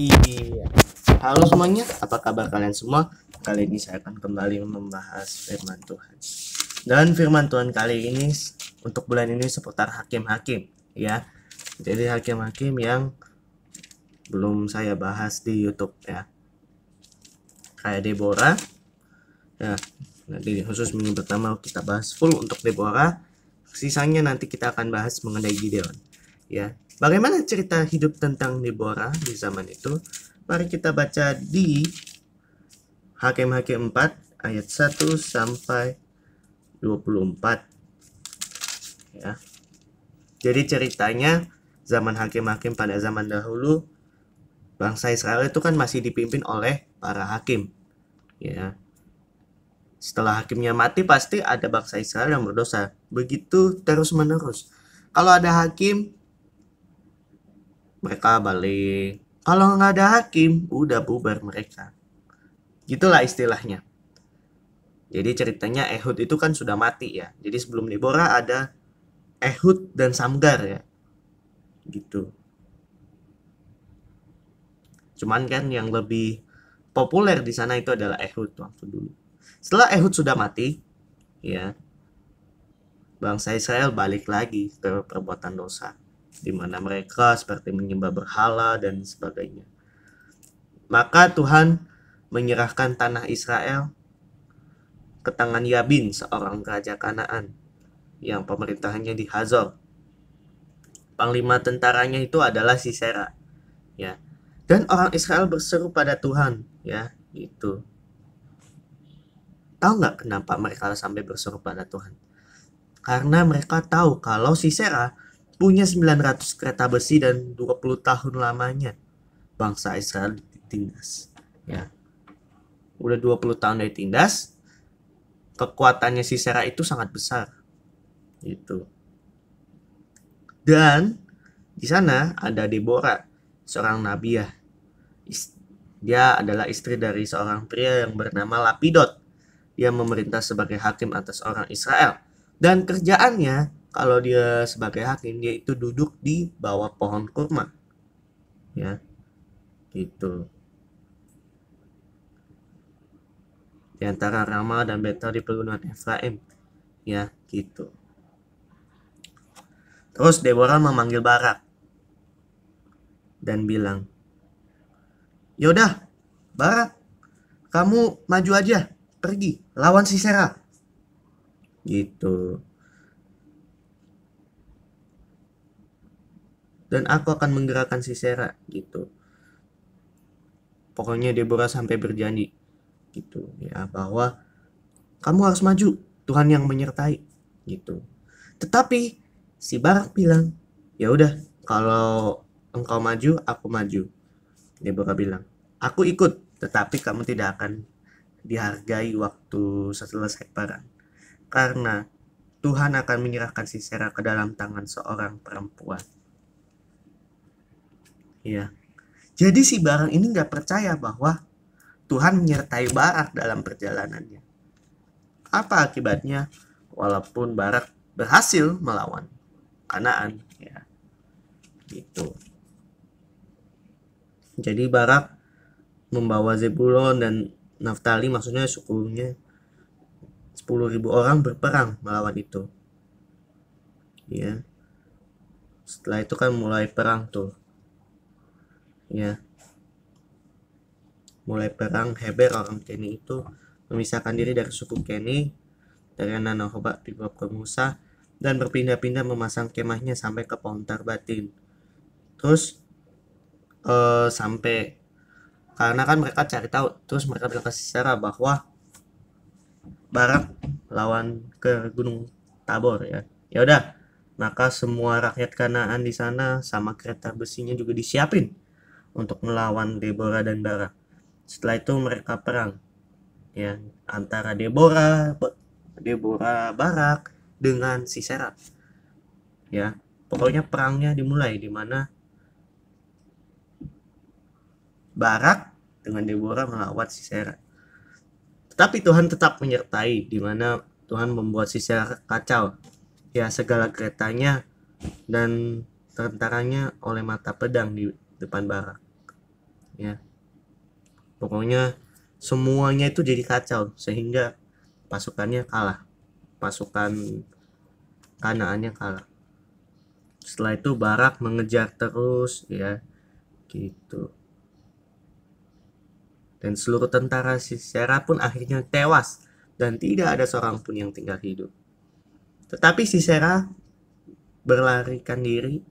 Iya. Halo semuanya, apa kabar kalian semua? Kali ini saya akan kembali membahas firman Tuhan. Dan firman Tuhan kali ini untuk bulan ini seputar hakim-hakim, ya. Jadi hakim-hakim yang belum saya bahas di YouTube ya. Kayak Deborah. Ya, nanti khusus minggu pertama kita bahas full untuk Deborah. Sisanya nanti kita akan bahas mengenai Gideon. Ya, bagaimana cerita hidup tentang Deborah di zaman itu? Mari kita baca di Hakim-Hakim 4 ayat 1 sampai 24. Ya. Jadi ceritanya zaman hakim-hakim pada zaman dahulu, bangsa Israel itu kan masih dipimpin oleh para hakim. Ya. Setelah hakimnya mati pasti ada bangsa Israel yang berdosa. Begitu terus-menerus. Kalau ada hakim, mereka balik. Kalau nggak ada hakim, udah bubar mereka. Gitulah istilahnya. Jadi ceritanya Ehud itu kan sudah mati ya. Jadi sebelum Deborah ada Ehud dan Samgar ya. Gitu. Cuman kan yang lebih populer di sana itu adalah Ehud waktu dulu. Setelah Ehud sudah mati, ya, bangsa Israel balik lagi ke perbuatan dosa, di mana mereka seperti menyembah berhala dan sebagainya. Maka Tuhan menyerahkan tanah Israel ke tangan Yabin, seorang raja Kanaan yang pemerintahannya di Hazor. Panglima tentaranya itu adalah Sisera, ya. Dan orang Israel berseru pada Tuhan, ya, gitu. Tahu nggak kenapa mereka sampai berseru pada Tuhan? Karena mereka tahu kalau Sisera punya 900 kereta besi dan 20 tahun lamanya bangsa Israel ditindas, ya. Udah 20 tahun ditindas, kekuatannya Sisera itu sangat besar, gitu. Dan di sana ada Deborah, seorang nabiah. Dia adalah istri dari seorang pria yang bernama Lapidot. Dia memerintah sebagai hakim atas orang Israel. Dan kerjaannya, kalau dia sebagai hakim, dia itu duduk di bawah pohon kurma. Ya, gitu. Di antara Rama dan Betel di pegunungan Efraim. Ya, gitu. Terus Deborah memanggil Barak dan bilang, "Yaudah, Barak, kamu maju aja, pergi, lawan Sisera." Gitu. Dan aku akan menggerakkan Sisera, gitu. Pokoknya Deborah sampai berjanji, gitu ya, bahwa kamu harus maju, Tuhan yang menyertai, gitu. Tetapi si Barak bilang, "Ya udah, kalau engkau maju, aku maju." Deborah bilang, "Aku ikut, tetapi kamu tidak akan dihargai waktu selesai perang, karena Tuhan akan menyerahkan Sisera ke dalam tangan seorang perempuan." Ya, jadi si Barak ini nggak percaya bahwa Tuhan menyertai Barak dalam perjalanannya. Apa akibatnya? Walaupun Barak berhasil melawan Kanaan, ya, gitu. Jadi Barak membawa Zebulon dan Naftali, maksudnya sukunya 10.000 orang berperang melawan itu. Ya. Setelah itu kan mulai perang tuh. Ya. Mulai perang, Heber orang Keni itu memisahkan diri dari suku Keni dari Nanahoba dibawa ke Musa dan berpindah-pindah memasang kemahnya sampai ke pohon Tarbatin. Terus sampai karena kan mereka cari tahu, terus mereka bilang ke Sisera bahwa Barak lawan ke Gunung Tabor ya. Ya udah, maka semua rakyat Kanaan di sana sama kereta besinya juga disiapin untuk melawan Deborah dan Barak. Setelah itu mereka perang ya antara Deborah Barak dengan Sisera. Ya, pokoknya perangnya dimulai di mana Barak dengan Deborah melawan Sisera. Tetapi Tuhan tetap menyertai, di mana Tuhan membuat Sisera kacau. Ya, segala keretanya dan tentaranya oleh mata pedang di depan Barak. ya. Pokoknya semuanya itu jadi kacau sehingga pasukannya kalah, pasukan Kanaannya kalah. Setelah itu Barak mengejar terus, ya, gitu. Dan seluruh tentara Sisera pun akhirnya tewas dan tidak ada seorang pun yang tinggal hidup. Tetapi Sisera berlarikan diri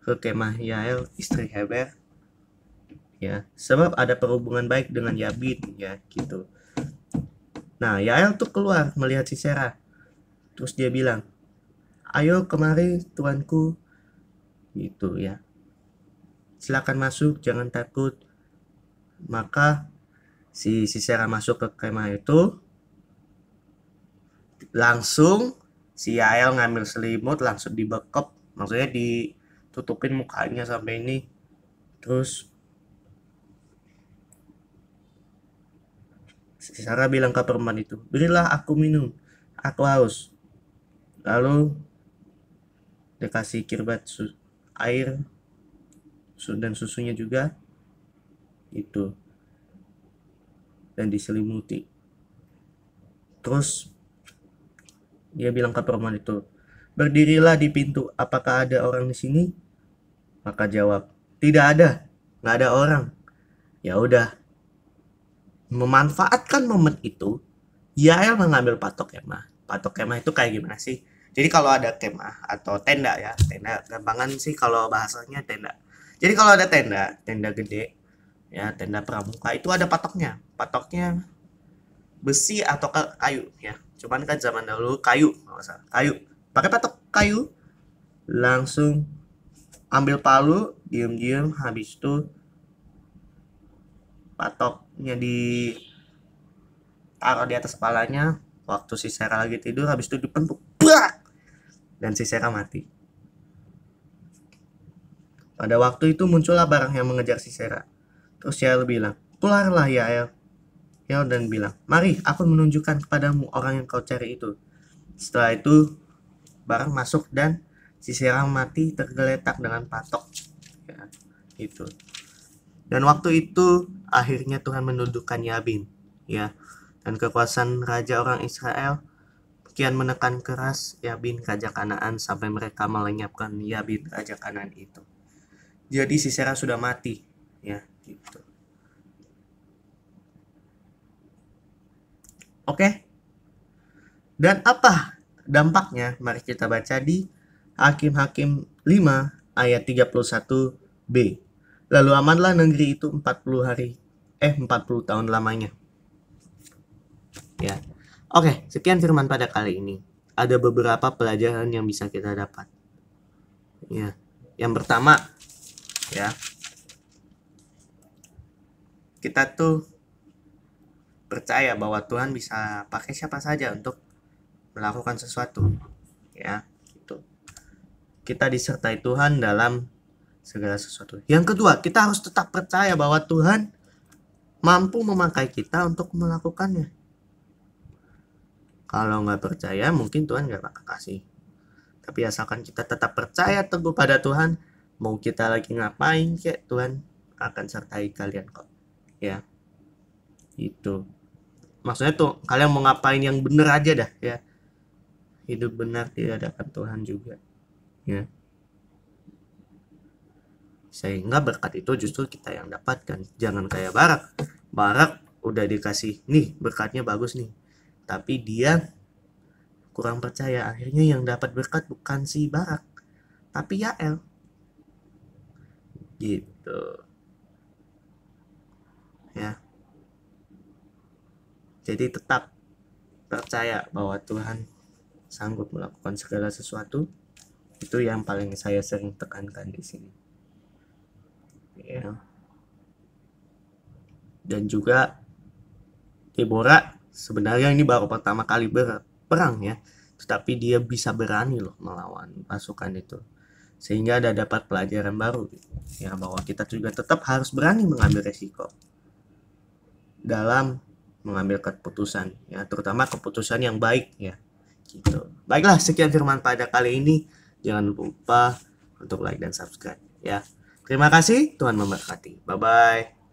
ke kemah Yael istri Heber, ya, sebab ada perhubungan baik dengan Yabin, ya, gitu. Nah, Yael tuh keluar melihat Sisera, terus dia bilang, ayo kemari tuanku, gitu ya, silakan masuk, jangan takut. Maka si Sisera masuk ke kemah itu, langsung si Yael ngambil selimut, langsung dibekep, maksudnya ditutupin mukanya sampai ini. Terus Sisera bilang ke perempuan itu, berilah aku minum, aku haus. Lalu dikasih kirbat air dan susunya juga itu, dan diselimuti. Terus dia bilang ke perempuan itu, berdirilah di pintu, apakah ada orang di sini? Maka jawab, tidak ada, nggak ada orang. Ya udah, memanfaatkan momen itu, Yael mengambil patok kemah. Patok kemah itu kayak gimana sih? Jadi kalau ada kemah atau tenda, ya, tenda gampangan sih kalau bahasanya tenda. Jadi kalau ada tenda, tenda gede, ya, tenda pramuka itu ada patoknya. Patoknya besi atau kayu, ya. Cuman kan zaman dahulu kayu, nggak usah kayu. Pakai patok kayu, langsung ambil palu, diem-diem, habis itu patoknya ditaruh di atas kepalanya. Waktu Sisera lagi tidur, habis itu dipentuk, dan Sisera mati. Pada waktu itu muncullah Barak yang mengejar Sisera. Terus Yael bilang, keluarlah Yael. Yael dan bilang, mari aku menunjukkan kepadamu orang yang kau cari itu. Setelah itu Barak masuk dan Sisera mati tergeletak dengan patok, ya, itu. Dan waktu itu akhirnya Tuhan menundukkan Yabin, ya, dan kekuasaan raja orang Israel kian menekan keras Yabin raja Kanaan sampai mereka melenyapkan Yabin raja Kanaan itu. Jadi Sisera sudah mati, ya, gitu. Oke. Dan apa dampaknya? Mari kita baca di Hakim-Hakim 5 ayat 31b. Lalu amanlah negeri itu 40 tahun lamanya. Ya. Oke, sekian firman pada kali ini. Ada beberapa pelajaran yang bisa kita dapat. Ya. Yang pertama, ya, kita tuh percaya bahwa Tuhan bisa pakai siapa saja untuk melakukan sesuatu, ya, gitu. Kita disertai Tuhan dalam segala sesuatu. Yang kedua, kita harus tetap percaya bahwa Tuhan mampu memakai kita untuk melakukannya. Kalau nggak percaya, mungkin Tuhan nggak bakal kasih. Tapi asalkan kita tetap percaya teguh pada Tuhan, mau kita lagi ngapain, kayak Tuhan akan sertai kalian kok, ya, itu. Maksudnya tuh kalian mau ngapain yang bener aja dah, ya. Hidup benar di hadapan Tuhan juga, ya. Sehingga berkat itu justru kita yang dapatkan. Jangan kayak Barak. Barak udah dikasih, nih berkatnya bagus nih, tapi dia kurang percaya. Akhirnya yang dapat berkat bukan si Barak, tapi Yael, gitu, ya. Jadi tetap percaya bahwa Tuhan sanggup melakukan segala sesuatu. Itu yang paling saya sering tekankan di sini, ya. Dan juga Deborah sebenarnya ini baru pertama kali berperang, ya, tetapi dia bisa berani loh melawan pasukan itu, sehingga ada dapat pelajaran baru, ya, bahwa kita juga tetap harus berani mengambil resiko dalam mengambil keputusan, ya, terutama keputusan yang baik, ya, gitu. Baiklah, sekian firman pada kali ini. Jangan lupa untuk like dan subscribe, ya. Terima kasih, Tuhan memberkati. Bye bye.